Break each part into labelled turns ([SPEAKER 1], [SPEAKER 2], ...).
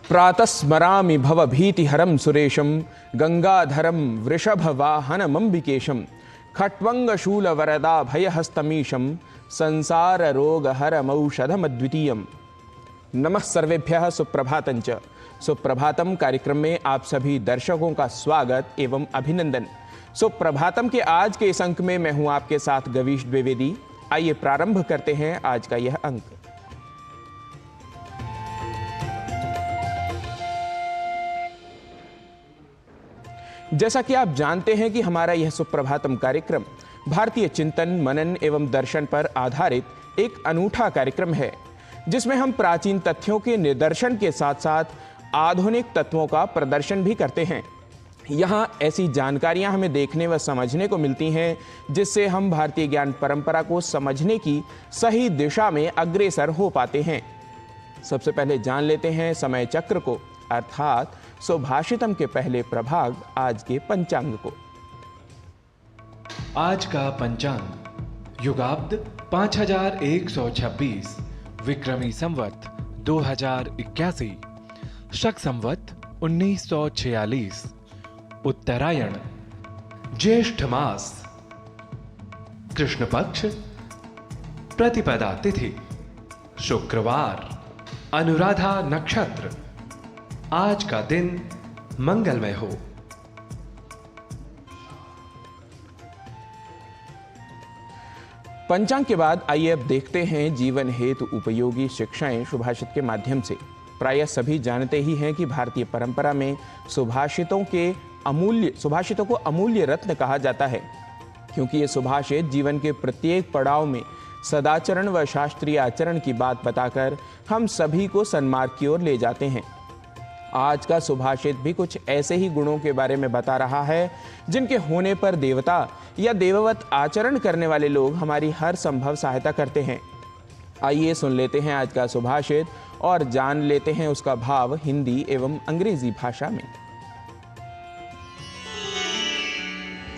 [SPEAKER 1] प्रातस्मरामि भवभीतिहरं सुरेशं गंगाधरं वृषभवाहनमम्बिकेशं खट्वंगशूलवरदाभयहस्तमीशं संसाररोगहरमौषधमद्वितीयम्। नमः सर्वेभ्यः सुप्रभातंच। सुप्रभातम कार्यक्रम में आप सभी दर्शकों का स्वागत एवं अभिनंदन। सुप्रभातम के आज के इस अंक में मैं हूं आपके साथ गवीश द्विवेदी। आइए प्रारंभ करते हैं आज का यह अंक। जैसा कि आप जानते हैं कि हमारा यह सुप्रभातम कार्यक्रम भारतीय चिंतन, मनन एवं दर्शन पर आधारित एक अनूठा कार्यक्रम है, जिसमें हम प्राचीन तथ्यों के निदर्शन के साथ साथ आधुनिक तत्वों का प्रदर्शन भी करते हैं। यहाँ ऐसी जानकारियाँ हमें देखने व समझने को मिलती हैं जिससे हम भारतीय ज्ञान परंपरा को समझने की सही दिशा में अग्रसर हो पाते हैं। सबसे पहले जान लेते हैं समय चक्र को, अर्थात सुभाषितम के पहले प्रभाग आज के पंचांग को।
[SPEAKER 2] आज का पंचांग युगाब्द 5126, विक्रमी संवत 2081, शक संवत 1946, उत्तरायण, ज्येष्ठ मास, कृष्ण पक्ष, प्रतिपदा तिथि, शुक्रवार, अनुराधा नक्षत्र। आज का दिन मंगलमय हो।
[SPEAKER 1] पंचांग के बाद आइए अब देखते हैं जीवन हेतु उपयोगी शिक्षाएं सुभाषित के माध्यम से। प्रायः सभी जानते ही हैं कि भारतीय परंपरा में सुभाषितों को अमूल्य रत्न कहा जाता है, क्योंकि ये सुभाषित जीवन के प्रत्येक पड़ाव में सदाचरण व शास्त्रीय आचरण की बात बताकर हम सभी को सन्मार्ग की ओर ले जाते हैं। आज का सुभाषित भी कुछ ऐसे ही गुणों के बारे में बता रहा है जिनके होने पर देवता या देववत आचरण करने वाले लोग हमारी हर संभव सहायता करते हैं। आइए सुन लेते हैं आज का सुभाषित और जान लेते हैं उसका भाव हिंदी एवं अंग्रेजी भाषा में।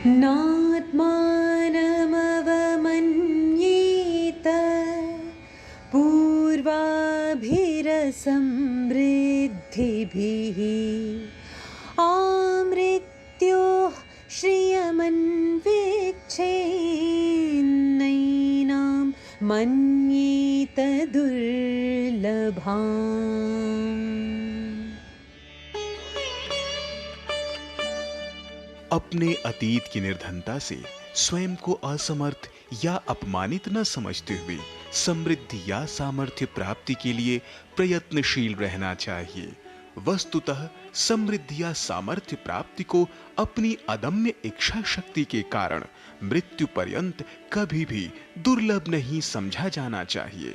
[SPEAKER 3] नात्मानमवमन्येत पूर्वाभिरसमृद्धिभिः आमृत्योः श्रियमन्वेक्षेन्नैनां मन्येत दुर्लभाम्।
[SPEAKER 4] अपने अतीत की निर्धनता से स्वयं को असमर्थ या अपमानित न समझते हुए समृद्धि या सामर्थ्य प्राप्ति के लिए प्रयत्नशील रहना चाहिए। वस्तुतः समृद्धि या सामर्थ्य प्राप्ति को अपनी अदम्य इच्छा शक्ति के कारण मृत्यु पर्यंत कभी भी दुर्लभ नहीं समझा जाना चाहिए।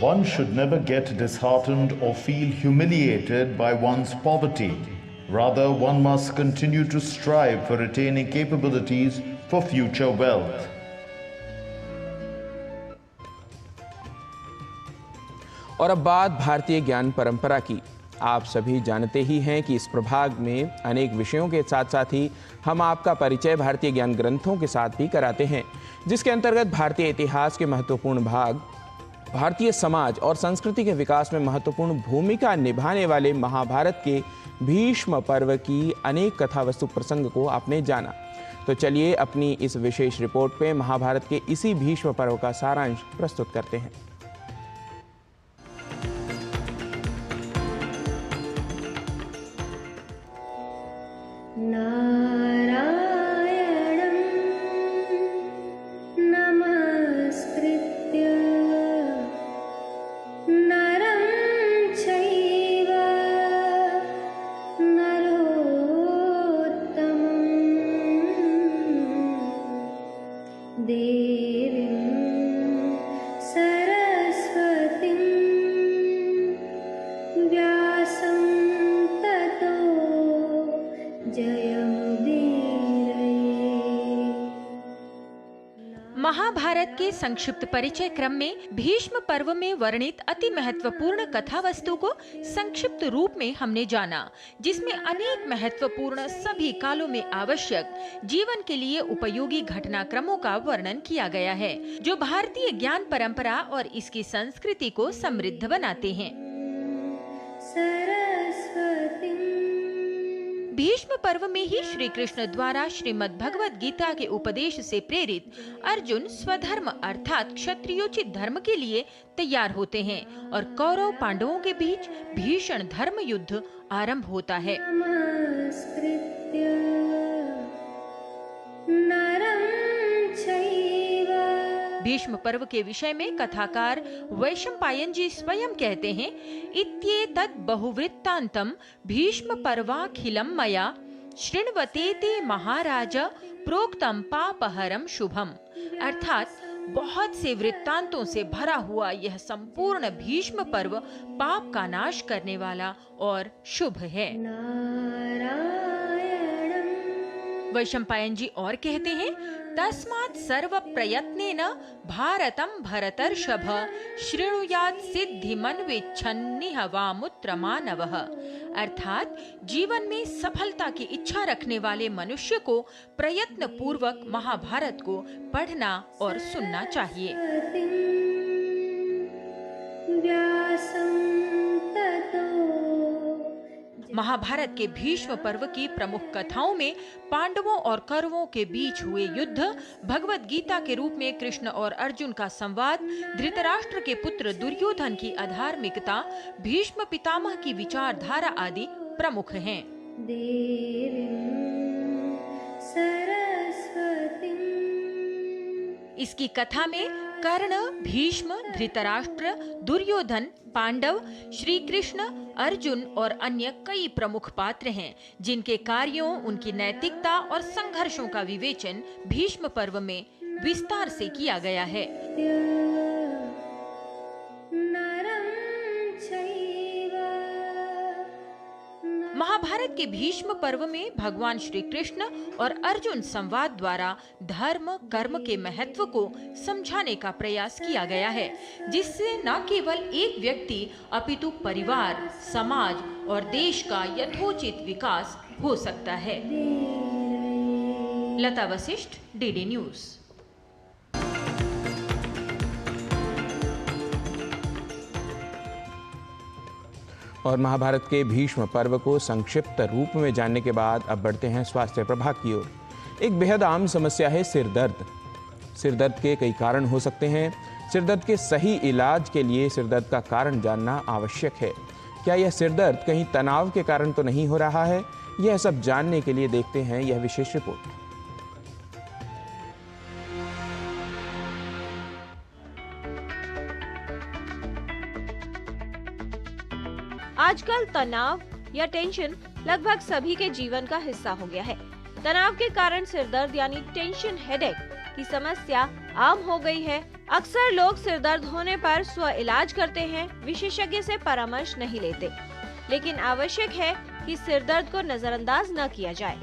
[SPEAKER 5] One should never get disheartened or feel humiliated by one's poverty. Rather, one must continue to strive for attaining capabilities for future wealth.
[SPEAKER 1] और अब बात भारतीय ज्ञान परंपरा की। आप सभी जानते ही हैं कि इस प्रभाग में अनेक विषयों के साथ साथ ही हम आपका परिचय भारतीय ज्ञान ग्रंथों के साथ भी कराते हैं, जिसके अंतर्गत भारतीय इतिहास के महत्वपूर्ण भाग, भारतीय समाज और संस्कृति के विकास में महत्वपूर्ण भूमिका निभाने वाले महाभारत के भीष्म पर्व की अनेक कथा वस्तु प्रसंग को आपने जाना। तो चलिए अपनी इस विशेष रिपोर्ट पे महाभारत के इसी भीष्म पर्व का सारांश प्रस्तुत करते हैं।
[SPEAKER 6] महाभारत के संक्षिप्त परिचय क्रम में भीष्म पर्व में वर्णित अति महत्वपूर्ण कथा वस्तु को संक्षिप्त रूप में हमने जाना, जिसमें अनेक महत्वपूर्ण सभी कालों में आवश्यक जीवन के लिए उपयोगी घटनाक्रमों का वर्णन किया गया है, जो भारतीय ज्ञान परंपरा और इसकी संस्कृति को समृद्ध बनाते हैं। भीष्म पर्व में ही श्री कृष्ण द्वारा श्रीमद् भगवद गीता के उपदेश से प्रेरित अर्जुन स्वधर्म अर्थात क्षत्रियोचित धर्म के लिए तैयार होते हैं और कौरव पांडवों के बीच भीषण धर्म युद्ध आरंभ होता है। भीष्म पर्व के विषय में कथाकार वैशंपायन जी स्वयं कहते हैं, इत्येतद् बहुवृत्तान्तं भीष्म पर्वाखिलं मया शृण्वतेते महाराज प्रोक्तं पापहरम शुभम। अर्थात बहुत से वृत्तांतों से भरा हुआ यह संपूर्ण भीष्म पर्व पाप का नाश करने वाला और शुभ है। वैशंपायन जी और कहते हैं, तस्मात् सर्व प्रयत्नेन भारतं भरतर्षभ शृणुयात् सिद्धिमन्वेच्छन्निह वामुत्र मानवः। अर्थात जीवन में सफलता की इच्छा रखने वाले मनुष्य को प्रयत्न पूर्वक महाभारत को पढ़ना और सुनना चाहिए। महाभारत के भीष्म पर्व की प्रमुख कथाओं में पांडवों और कौरवों के बीच हुए युद्ध, भगवद गीता के रूप में कृष्ण और अर्जुन का संवाद, धृतराष्ट्र के पुत्र दुर्योधन की अधार्मिकता, भीष्म पितामह की विचारधारा आदि प्रमुख हैं। इसकी कथा में कर्ण, भीष्म, धृतराष्ट्र, दुर्योधन, पांडव, श्री कृष्ण, अर्जुन और अन्य कई प्रमुख पात्र हैं, जिनके कार्यों, उनकी नैतिकता और संघर्षों का विवेचन भीष्म पर्व में विस्तार से किया गया है। महाभारत के भीष्म पर्व में भगवान श्री कृष्ण और अर्जुन संवाद द्वारा धर्म कर्म के महत्व को समझाने का प्रयास किया गया है, जिससे न केवल एक व्यक्ति अपितु परिवार, समाज और देश का यथोचित विकास हो सकता है। लता वशिष्ठ, डीडी न्यूज।
[SPEAKER 1] और महाभारत के भीष्म पर्व को संक्षिप्त रूप में जानने के बाद अब बढ़ते हैं स्वास्थ्य प्रभाग की ओर। एक बेहद आम समस्या है सिर दर्द। सिर दर्द के कई कारण हो सकते हैं। सिर दर्द के सही इलाज के लिए सिर दर्द का कारण जानना आवश्यक है। क्या यह सिर दर्द कहीं तनाव के कारण तो नहीं हो रहा है? यह सब जानने के लिए देखते हैं यह विशेष रिपोर्ट।
[SPEAKER 7] आजकल तनाव या टेंशन लगभग सभी के जीवन का हिस्सा हो गया है। तनाव के कारण सिरदर्द यानी टेंशन हेडेक की समस्या आम हो गई है। अक्सर लोग सिरदर्द होने पर स्व इलाज करते हैं, विशेषज्ञ से परामर्श नहीं लेते, लेकिन आवश्यक है कि सिरदर्द को नजरअंदाज न किया जाए।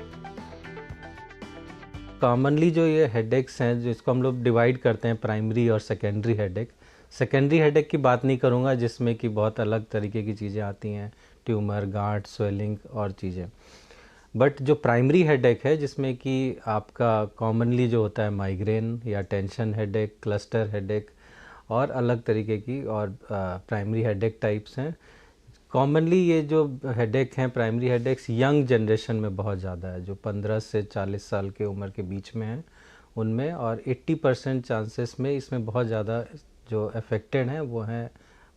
[SPEAKER 8] कॉमनली जो ये हेडेक्स हैं, जिसको हम लोग डिवाइड करते हैं प्राइमरी और सेकेंडरी हेडेक। सेकेंडरी हेडेक की बात नहीं करूँगा, जिसमें कि बहुत अलग तरीके की चीज़ें आती हैं, ट्यूमर, गांठ, स्वेलिंग और चीज़ें। बट जो प्राइमरी हेडेक है, जिसमें कि आपका कॉमनली जो होता है माइग्रेन या टेंशन हेडेक, क्लस्टर हेडेक और अलग तरीके की और प्राइमरी हेडेक टाइप्स हैं। कॉमनली ये जो हेडेक हैं, प्राइमरी हेडेक्स यंग जनरेशन में बहुत ज़्यादा है, जो 15 से 40 साल के उम्र के बीच में हैं उनमें, और 80% चांसेस में इसमें बहुत ज़्यादा जो अफेक्टेड हैं वो हैं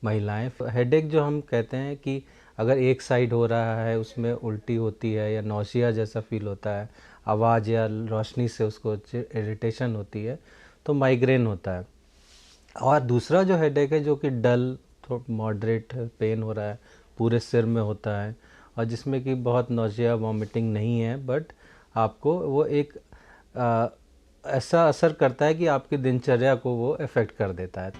[SPEAKER 8] महिलाएं। हेडेक जो हम कहते हैं कि अगर एक साइड हो रहा है, उसमें उल्टी होती है या नौसिया जैसा फील होता है, आवाज़ या रोशनी से उसको इरिटेशन होती है, तो माइग्रेन होता है। और दूसरा जो हेडेक है, जो कि डल, थोड़ा मॉडरेट पेन हो रहा है, पूरे सिर में होता है, और जिसमें कि बहुत नौसिया, वॉमिटिंग नहीं है, बट आपको वो एक ऐसा असर करता है कि आपकी दिनचर्या को वो इफेक्ट कर देता है।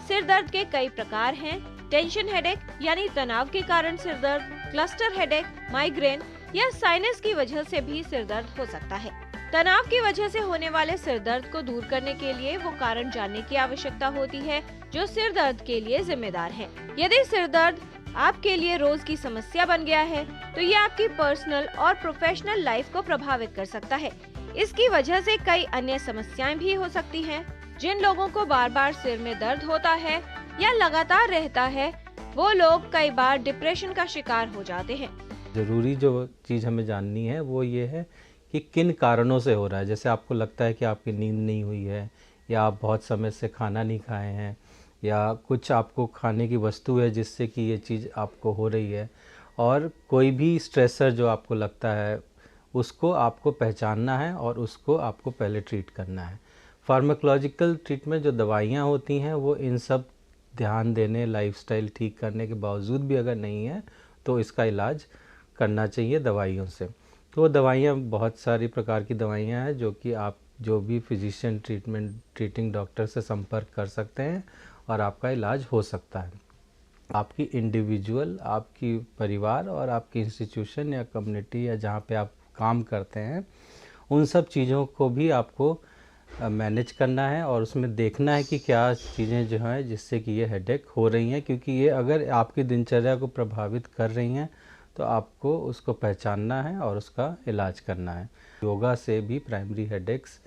[SPEAKER 7] सिर दर्द के कई प्रकार हैं। टेंशन हेडेक यानी तनाव के कारण सिर दर्द, क्लस्टर हेडेक, माइग्रेन या साइनस की वजह से भी सिर दर्द हो सकता है। तनाव की वजह से होने वाले सिर दर्द को दूर करने के लिए वो कारण जानने की आवश्यकता होती है जो सिर दर्द के लिए जिम्मेदार है। यदि सिर दर्द आपके लिए रोज की समस्या बन गया है तो ये आपकी पर्सनल और प्रोफेशनल लाइफ को प्रभावित कर सकता है। इसकी वजह से कई अन्य समस्याएं भी हो सकती हैं। जिन लोगों को बार बार सिर में दर्द होता है या लगातार रहता है, वो लोग कई बार डिप्रेशन का शिकार हो जाते हैं।
[SPEAKER 8] ज़रूरी जो चीज़ हमें जाननी है वो ये है कि किन कारणों से हो रहा है। जैसे आपको लगता है कि आपकी नींद नहीं हुई है, या आप बहुत समय से खाना नहीं खाए हैं, या कुछ आपको खाने की वस्तु है जिससे कि ये चीज़ आपको हो रही है, और कोई भी स्ट्रेसर जो आपको लगता है उसको आपको पहचानना है और उसको आपको पहले ट्रीट करना है। फार्माकोलॉजिकल ट्रीटमेंट जो दवाइयाँ होती हैं वो इन सब ध्यान देने, लाइफस्टाइल ठीक करने के बावजूद भी अगर नहीं है तो इसका इलाज करना चाहिए दवाइयों से। तो वो दवाइयाँ बहुत सारी प्रकार की दवाइयाँ हैं जो कि आप जो भी फिजिशियन ट्रीटिंग डॉक्टर से संपर्क कर सकते हैं और आपका इलाज हो सकता है। आपकी इंडिविजुअल, आपकी परिवार और आपकी इंस्टीट्यूशन या कम्युनिटी या जहाँ पे आप काम करते हैं, उन सब चीज़ों को भी आपको मैनेज करना है और उसमें देखना है कि क्या चीज़ें जो हैं जिससे कि ये हेडेक हो रही हैं, क्योंकि ये अगर आपकी दिनचर्या को प्रभावित कर रही हैं तो आपको उसको पहचानना है और उसका इलाज करना है। योगा से भी प्राइमरी हेडेक्स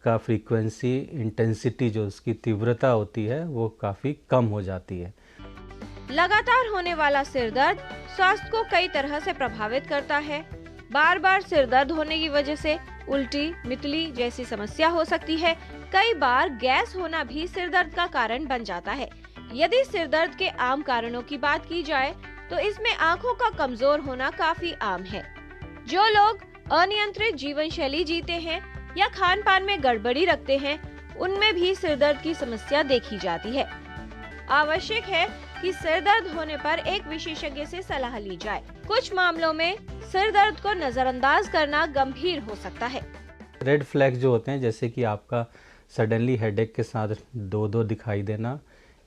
[SPEAKER 8] का फ्रीक्वेंसी, इंटेंसिटी जो उसकी तीव्रता होती है वो काफ़ी कम हो जाती है।
[SPEAKER 7] लगातार होने वाला सिर दर्द स्वास्थ्य को कई तरह से प्रभावित करता है। बार बार सिर दर्द होने की वजह से उल्टी, मितली जैसी समस्या हो सकती है। कई बार गैस होना भी सिर दर्द का कारण बन जाता है। यदि सिर दर्द के आम कारणों की बात की जाए तो इसमें आंखों का कमजोर होना काफी आम है। जो लोग अनियंत्रित जीवन शैली जीते हैं या खान पान में गड़बड़ी रखते हैं, उनमें भी सिर दर्द की समस्या देखी जाती है। आवश्यक है कि सिर दर्द होने पर एक विशेषज्ञ से सलाह ली जाए। कुछ मामलों में सिर दर्द को नजरअंदाज करना गंभीर हो सकता है।
[SPEAKER 8] रेड फ्लैग जो होते हैं, जैसे कि आपका सडनली हेडेक के साथ दो दिखाई देना,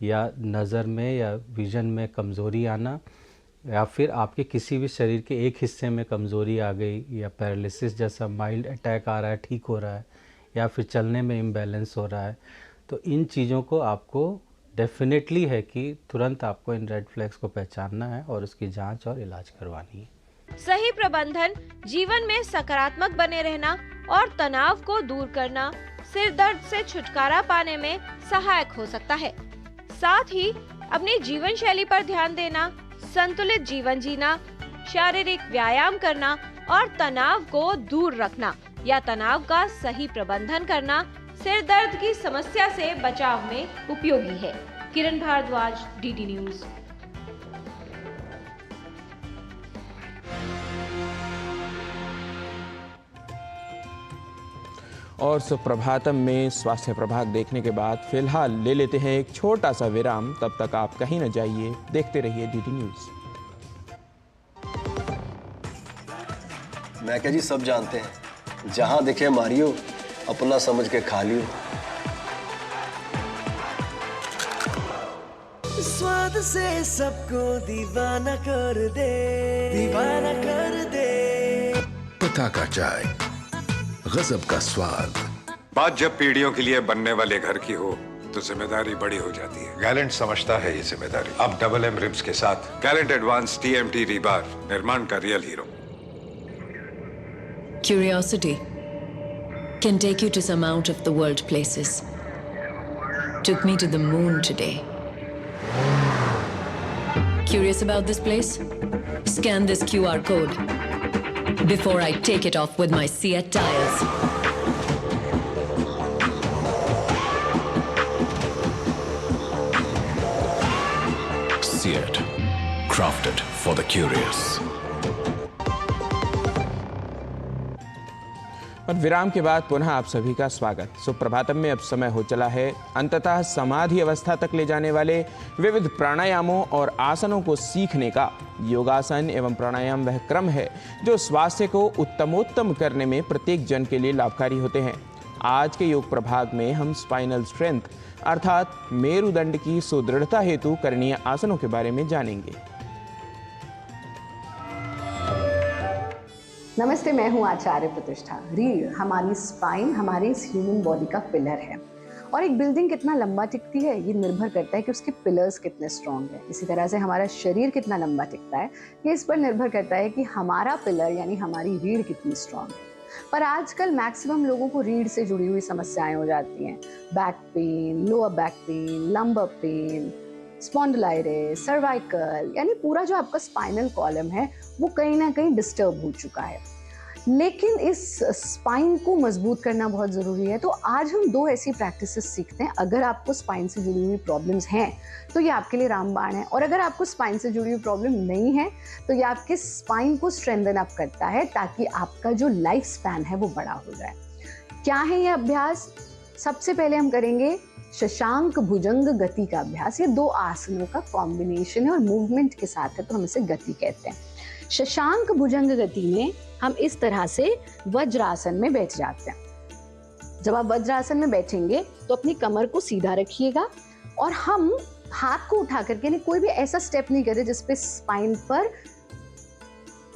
[SPEAKER 8] या नज़र में या विजन में कमज़ोरी आना, या फिर आपके किसी भी शरीर के एक हिस्से में कमज़ोरी आ गई, या पैरालिसिस जैसा माइल्ड अटैक आ रहा है, ठीक हो रहा है, या फिर चलने में इम्बैलेंस हो रहा है, तो इन चीज़ों को आपको डेफिनेटली है कि तुरंत आपको इन रेड फ्लैग्स को पहचानना है और उसकी जांच और इलाज करवानी है।
[SPEAKER 7] सही प्रबंधन, जीवन में सकारात्मक बने रहना और तनाव को दूर करना सिर दर्द से छुटकारा पाने में सहायक हो सकता है। साथ ही अपनी जीवन शैली पर ध्यान देना, संतुलित जीवन जीना, शारीरिक व्यायाम करना और तनाव को दूर रखना या तनाव का सही प्रबंधन करना सिर दर्द की समस्या से बचाव में उपयोगी है। किरण भारद्वाज, डीडी न्यूज।
[SPEAKER 1] और सुप्रभातम में स्वास्थ्य प्रभाग देखने के बाद फिलहाल ले लेते हैं एक छोटा सा विराम। तब तक आप कहीं न जाइए, देखते रहिए डीडी न्यूज।
[SPEAKER 9] मैं क्या जी, सब जानते हैं, जहां दिखे मारियो, अपना समझ के खा लियो।
[SPEAKER 10] स्वाद से सबको दीवाना कर दे, दीवाना कर दे।
[SPEAKER 11] पता का चाय, गजब का स्वाद।
[SPEAKER 12] बात जब पीढ़ियों के लिए बनने वाले घर की हो तो जिम्मेदारी बड़ी हो जाती है।
[SPEAKER 11] गैलेंट समझता है ये जिम्मेदारी। अब डबल एम रिब्स के साथ
[SPEAKER 12] गैलेंट एडवांस TMT रीबार, निर्माण का real hero.
[SPEAKER 13] Curiosity can take you to some out of the world places. Took me to the moon today. Curious about this place? Scan this QR code before I take it off with my Seat tires.
[SPEAKER 11] Seat, crafted for the curious.
[SPEAKER 1] और विराम के बाद पुनः आप सभी का स्वागत। सुप्रभातम में अब समय हो चला है अंततः समाधि अवस्था तक ले जाने वाले विविध प्राणायामों और आसनों को सीखने का। योगासन एवं प्राणायाम वह क्रम है जो स्वास्थ्य को उत्तमोत्तम करने में प्रत्येक जन के लिए लाभकारी होते हैं। आज के योग प्रभाग में हम स्पाइनल स्ट्रेंथ अर्थात मेरुदंड की सुदृढ़ता हेतु करणीय आसनों के बारे में जानेंगे।
[SPEAKER 14] नमस्ते, मैं हूँ आचार्य प्रतिष्ठा। रीढ़ हमारी स्पाइन, हमारे इस ह्यूमन बॉडी का पिलर है और एक बिल्डिंग कितना लंबा टिकती है ये निर्भर करता है कि उसके पिलर्स कितने स्ट्रॉन्ग है। इसी तरह से हमारा शरीर कितना लंबा टिकता है ये इस पर निर्भर करता है कि हमारा पिलर यानी हमारी रीढ़ कितनी स्ट्रॉन्ग है। पर आजकल मैक्सिमम लोगों को रीढ़ से जुड़ी हुई समस्याएं हो जाती हैं। Back pain, lower back pain, lumbar pain, spondylitis, cervical, यानी पूरा जो आपका स्पाइनल कॉलम है वो कहीं ना कहीं डिस्टर्ब हो चुका है। लेकिन इस स्पाइन को मजबूत करना बहुत ज़रूरी है। तो आज हम 2 ऐसी प्रैक्टिसेस सीखते हैं। अगर आपको स्पाइन से जुड़ी हुई प्रॉब्लम्स हैं तो ये आपके लिए रामबाण है, और अगर आपको स्पाइन से जुड़ी हुई प्रॉब्लम नहीं है तो ये आपके स्पाइन को स्ट्रेंथन अप करता है ताकि आपका जो लाइफ स्पैन है वो बड़ा हो जाए। क्या है ये अभ्यास? सबसे पहले हम करेंगे शशांक भुजंग गति का अभ्यास। ये 2 आसनों का कॉम्बिनेशन है और मूवमेंट के साथ है, तो हम इसे गति कहते हैं। शशांक भुजंग गति में हम इस तरह से वज्रासन में बैठ जाते हैं। जब आप वज्रासन में बैठेंगे तो अपनी कमर को सीधा रखिएगा और हम हाथ को उठा करके, यानी कोई भी ऐसा स्टेप नहीं करें जिस पे स्पाइन पर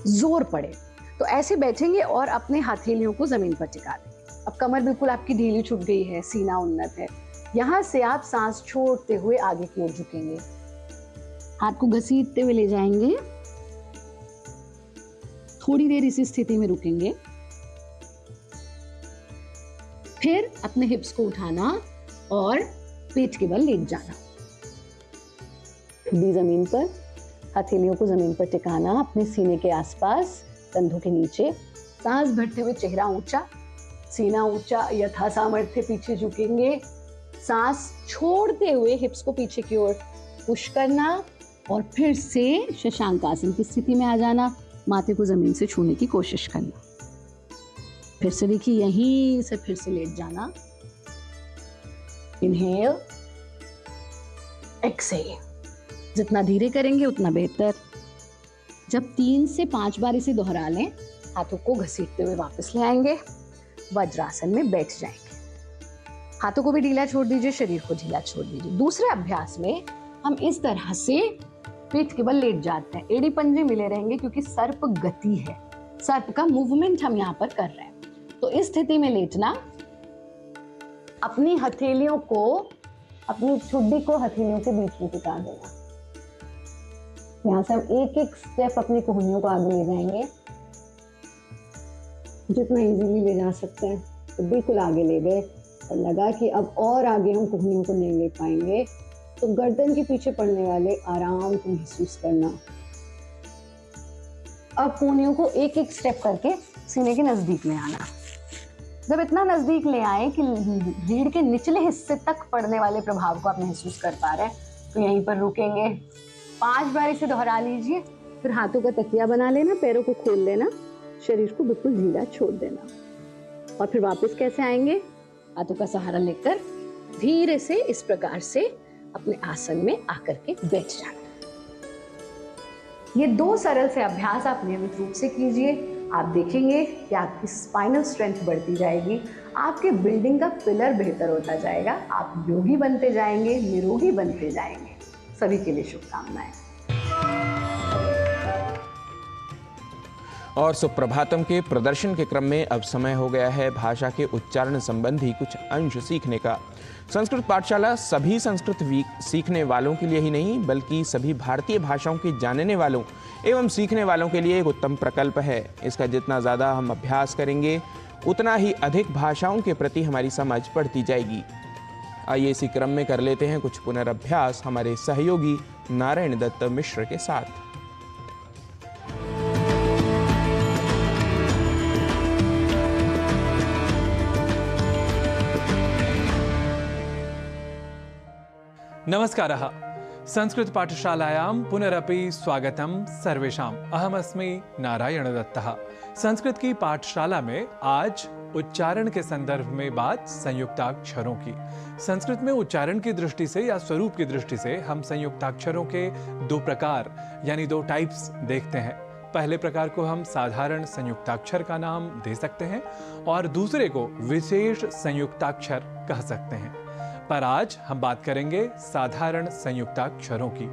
[SPEAKER 14] जोर पड़े। तो ऐसे बैठेंगे और अपने हथेलियों को जमीन पर टिका देंगे। अब कमर बिल्कुल आपकी ढीली छूट गई है, सीना उन्नत है। यहाँ से आप सांस छोड़ते हुए आगे की ओर झुकेंगे, हाथ को घसीटते हुए ले जाएंगे, थोड़ी देर इसी स्थिति में रुकेंगे, फिर अपने हिप्स को उठाना और पेट के बल लेट जाना। खुद जमीन पर, हथेलियों को जमीन पर टिकाना, अपने सीने के आसपास, कंधों के नीचे, सांस भरते हुए चेहरा ऊंचा, सीना ऊंचा, यथा सामर्थ्य पीछे झुकेंगे, सांस छोड़ते हुए हिप्स को पीछे की ओर पुश करना और फिर से शशांक आसन की स्थिति में आ जाना, माथे को जमीन से छूने की कोशिश करना। फिर से देखिए, यहीं से फिर से लेट जाना। Inhale, exhale. जितना धीरे करेंगे उतना बेहतर। जब 3 से 5 बार इसे दोहरा लें, हाथों को घसीटते हुए वापस ले आएंगे, वज्रासन में बैठ जाएंगे। हाथों को भी ढीला छोड़ दीजिए, शरीर को ढीला छोड़ दीजिए। दूसरे अभ्यास में हम इस तरह से पीठ के बल लेट जाते हैं। एड़ी पंजे मिले रहेंगे क्योंकि सर्प गति है, सर्प का मूवमेंट हम यहाँ पर कर रहे हैं। तो इस स्थिति में लेटना, अपनी हथेलियों को, अपनी ठुड्डी को हथेलियों के बीच में टिका देना। यहाँ से हम एक एक स्टेप अपनी कोहनियों को आगे ले जाएंगे, जितना इजीली ले जा सकते हैं तो बिल्कुल आगे ले गए। और लगा कि अब और आगे हम कोहनियों को नहीं ले पाएंगे तो गर्दन के पीछे पड़ने वाले आराम को महसूस करना। अब कोहनियों को एक एक स्टेप करके सीने के नजदीक ले आना। जब इतना नजदीक ले आए कि रीढ़ के निचले हिस्से तक पड़ने वाले प्रभाव को आप महसूस कर पा रहे हैं तो यहीं पर रुकेंगे। 5 बार इसे दोहरा लीजिए, फिर हाथों का तकिया बना लेना, पैरों को खोल लेना, शरीर को बिल्कुल ढीला छोड़ देना। और फिर वापस कैसे आएंगे? हाथों का सहारा लेकर धीरे से इस प्रकार से अपने आसन में आकर के बैठ जाना। ये 2 सरल से अभ्यास आप नियमित रूप से कीजिए। आप देखेंगे कि आपकी स्पाइनल स्ट्रेंथ बढ़ती जाएगी, आपके बिल्डिंग का पिलर बेहतर होता जाएगा, आप योगी बनते जाएंगे, निरोगी बनते जाएंगे। सभी के लिए शुभकामनाएं।
[SPEAKER 1] और सुप्रभातम के प्रदर्शन के क्रम में अब समय हो गया है भाषा के उच्चारण संबंधी कुछ अंश सीखने का। संस्कृत पाठशाला सभी संस्कृत सीखने वालों के लिए ही नहीं बल्कि सभी भारतीय भाषाओं के जानने वालों एवं सीखने वालों के लिए एक उत्तम प्रकल्प है। इसका जितना ज़्यादा हम अभ्यास करेंगे उतना ही अधिक भाषाओं के प्रति हमारी समझ बढ़ती जाएगी। आइए इसी क्रम में कर लेते हैं कुछ पुनरअभ्यास हमारे सहयोगी नारायण दत्त मिश्र के साथ।
[SPEAKER 2] नमस्कारः। संस्कृत पाठशालायां पुनरपि स्वागतं सर्वेषाम्। अहमस्मि नारायण दत्तः। संस्कृत की पाठशाला में आज उच्चारण के संदर्भ में बात संयुक्ताक्षरों की। संस्कृत में उच्चारण की दृष्टि से या स्वरूप की दृष्टि से हम संयुक्ताक्षरों के 2 प्रकार यानी 2 टाइप्स देखते हैं। पहले प्रकार को हम साधारण संयुक्ताक्षर का नाम दे सकते हैं और दूसरे को विशेष संयुक्ताक्षर कह सकते हैं। पर आज हम बात करेंगे साधारण संयुक्ताक्षरों की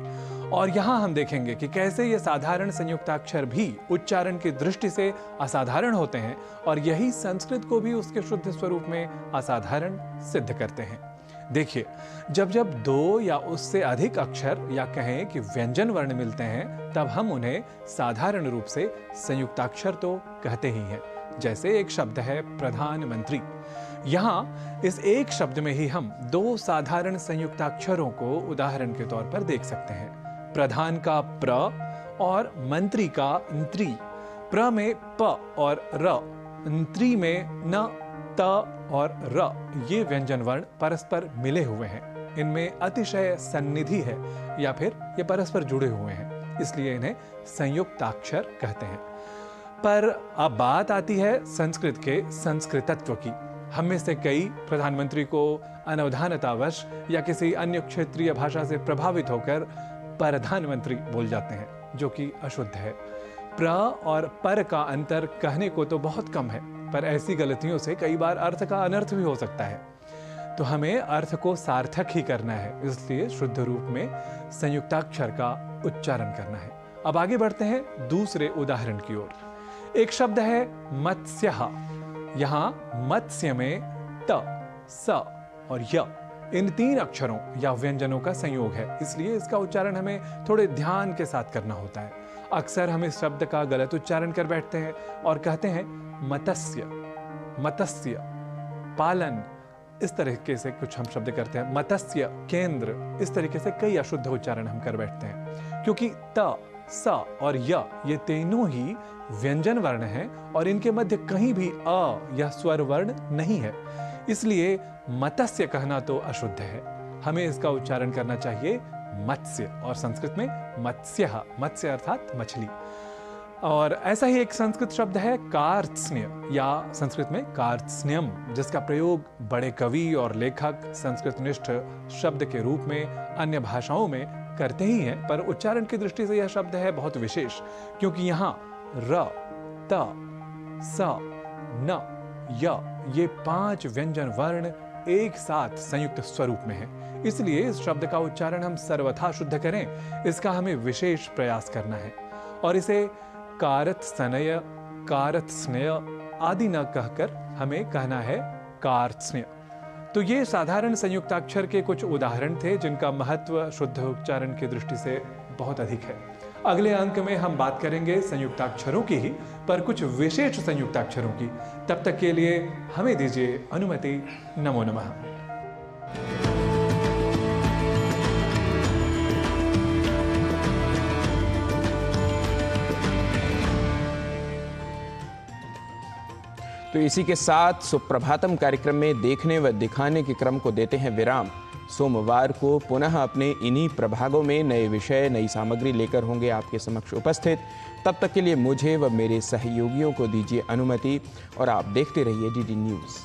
[SPEAKER 2] और यहाँ हम देखेंगे कि कैसे ये साधारण संयुक्ताक्षर भी उच्चारण की दृष्टि से असाधारण होते हैं और यही संस्कृत को भी उसके शुद्ध स्वरूप में असाधारण सिद्ध करते हैं। देखिए, जब जब दो या उससे अधिक अक्षर या कहें कि व्यंजन वर्ण मिलते हैं तब हम उन्हें साधारण रूप से संयुक्ताक्षर तो कहते ही हैं। जैसे एक शब्द है प्रधानमंत्री। यहाँ इस एक शब्द में ही हम दो साधारण संयुक्ताक्षरों को उदाहरण के तौर पर देख सकते हैं। प्रधान का प्र और मंत्री का न्त्री। प्र में प और र, न्त्री में न, त और र, ये व्यंजन वर्ण परस्पर मिले हुए हैं। इनमें अतिशय सन्निधि है या फिर ये परस्पर जुड़े हुए हैं, इसलिए इन्हें संयुक्ताक्षर कहते हैं। पर अब बात आती है संस्कृत के संस्कृतत्व की। हम में से कई प्रधानमंत्री को अनवधानतावश या किसी अन्य क्षेत्रीय भाषा से प्रभावित होकर प्रधानमंत्री बोल जाते हैं, जो कि अशुद्ध है। प्र और पर का अंतर कहने को तो बहुत कम है, पर ऐसी गलतियों से कई बार अर्थ का अनर्थ भी हो सकता है। तो हमें अर्थ को सार्थक ही करना है, इसलिए शुद्ध रूप में संयुक्ताक्षर का उच्चारण करना है। अब आगे बढ़ते हैं दूसरे उदाहरण की ओर। एक शब्द है मत्स्यः। यहाँ मत्स्य में त, स और य इन तीन अक्षरों या व्यंजनों का संयोग है, इसलिए इसका उच्चारण हमें थोड़े ध्यान के साथ करना होता है। अक्सर हम इस शब्द का गलत उच्चारण कर बैठते हैं और कहते हैं मत्स्य, मत्स्य, पालन, इस तरीके से कुछ हम शब्द करते हैं। मत्स्य, केंद्र, इस तरीके से कई अशुद्ध उच्चारण हम कर बैठते हैं, क्योंकि त, स और य ये तीनों ही व्यंजन वर्ण हैं और इनके मध्य कहीं भी अ या स्वर वर्ण नहीं है, इसलिए मत्स्य कहना तो अशुद्ध है। हमें इसका उच्चारण करना चाहिए मत्स्य, और संस्कृत में मत्स्यः, मत्स्य अर्थात मछली। और ऐसा ही एक संस्कृत शब्द है कार्त्स्न्य या संस्कृत में कार्त्स्न्यम, जिसका प्रयोग बड़े कवि और लेखक संस्कृतनिष्ठ शब्द के रूप में अन्य भाषाओं में करते ही हैं, पर उच्चारण की दृष्टि से यह शब्द है बहुत विशेष, क्योंकि यहाँ र, त, स, न, य ये 5 व्यंजन वर्ण एक साथ संयुक्त स्वरूप में हैं। इसलिए इस शब्द का उच्चारण हम सर्वथा शुद्ध करें, इसका हमें विशेष प्रयास करना है और इसे कारत सनय, कारत स्नेय आदि न कहकर हमें कहना है कार्त्स्न्य। तो ये साधारण संयुक्ताक्षर के कुछ उदाहरण थे जिनका महत्व शुद्ध उच्चारण की दृष्टि से बहुत अधिक है। अगले अंक में हम बात करेंगे संयुक्ताक्षरों की ही, पर कुछ विशेष संयुक्ताक्षरों की। तब तक के लिए हमें दीजिए अनुमति। नमो नमः।
[SPEAKER 1] तो इसी के साथ सुप्रभातम कार्यक्रम में देखने व दिखाने के क्रम को देते हैं विराम। सोमवार को पुनः अपने इन्हीं प्रभागों में नए विषय, नई सामग्री लेकर होंगे आपके समक्ष उपस्थित। तब तक के लिए मुझे व मेरे सहयोगियों को दीजिए अनुमति और आप देखते रहिए डीडी न्यूज़।